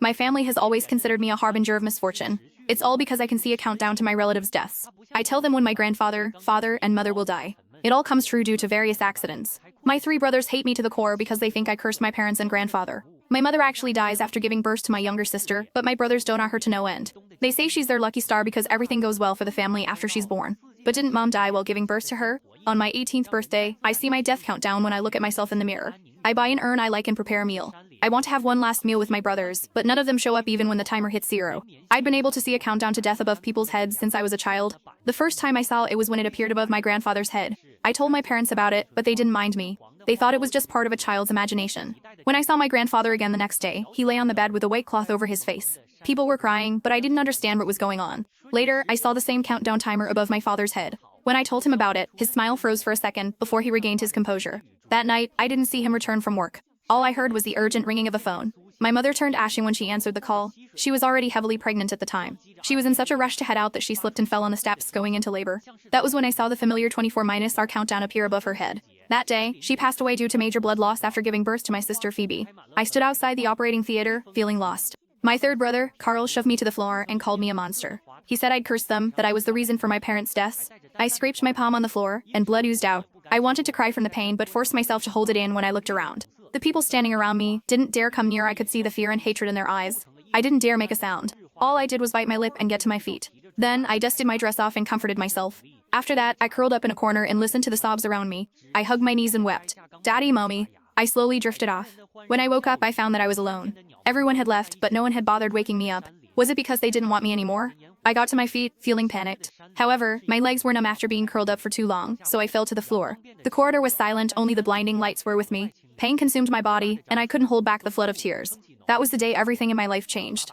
My family has always considered me a harbinger of misfortune. It's all because I can see a countdown to my relatives' deaths. I tell them when my grandfather, father, and mother will die. It all comes true due to various accidents. My 3 brothers hate me to the core because they think I cursed my parents and grandfather. My mother actually dies after giving birth to my younger sister, but my brothers donate her to no end. They say she's their lucky star because everything goes well for the family after she's born. But didn't mom die while giving birth to her? On my 18th birthday, I see my death countdown when I look at myself in the mirror. I buy an urn I like and prepare a meal. I want to have one last meal with my brothers, but none of them show up even when the timer hits 0. I'd been able to see a countdown to death above people's heads since I was a child. The first time I saw it was when it appeared above my grandfather's head. I told my parents about it, but they didn't mind me. They thought it was just part of a child's imagination. When I saw my grandfather again the next day, he lay on the bed with a white cloth over his face. People were crying, but I didn't understand what was going on. Later, I saw the same countdown timer above my father's head. When I told him about it, his smile froze for a second before he regained his composure. That night, I didn't see him return from work. All I heard was the urgent ringing of a phone. My mother turned ashy when she answered the call. She was already heavily pregnant at the time. She was in such a rush to head out that she slipped and fell on the steps going into labor. That was when I saw the familiar 24-hour countdown appear above her head. That day, she passed away due to major blood loss after giving birth to my sister Phoebe. I stood outside the operating theater, feeling lost. My 3rd brother, Carl, shoved me to the floor and called me a monster. He said I'd cursed them, that I was the reason for my parents' deaths. I scraped my palm on the floor, and blood oozed out. I wanted to cry from the pain but forced myself to hold it in when I looked around. The people standing around me didn't dare come near. I could see the fear and hatred in their eyes. I didn't dare make a sound. All I did was bite my lip and get to my feet. Then, I dusted my dress off and comforted myself. After that, I curled up in a corner and listened to the sobs around me. I hugged my knees and wept. Daddy, mommy. I slowly drifted off. When I woke up, I found that I was alone. Everyone had left, but no one had bothered waking me up. Was it because they didn't want me anymore? I got to my feet, feeling panicked. However, my legs were numb after being curled up for too long, so I fell to the floor. The corridor was silent, only the blinding lights were with me. Pain consumed my body, and I couldn't hold back the flood of tears. That was the day everything in my life changed.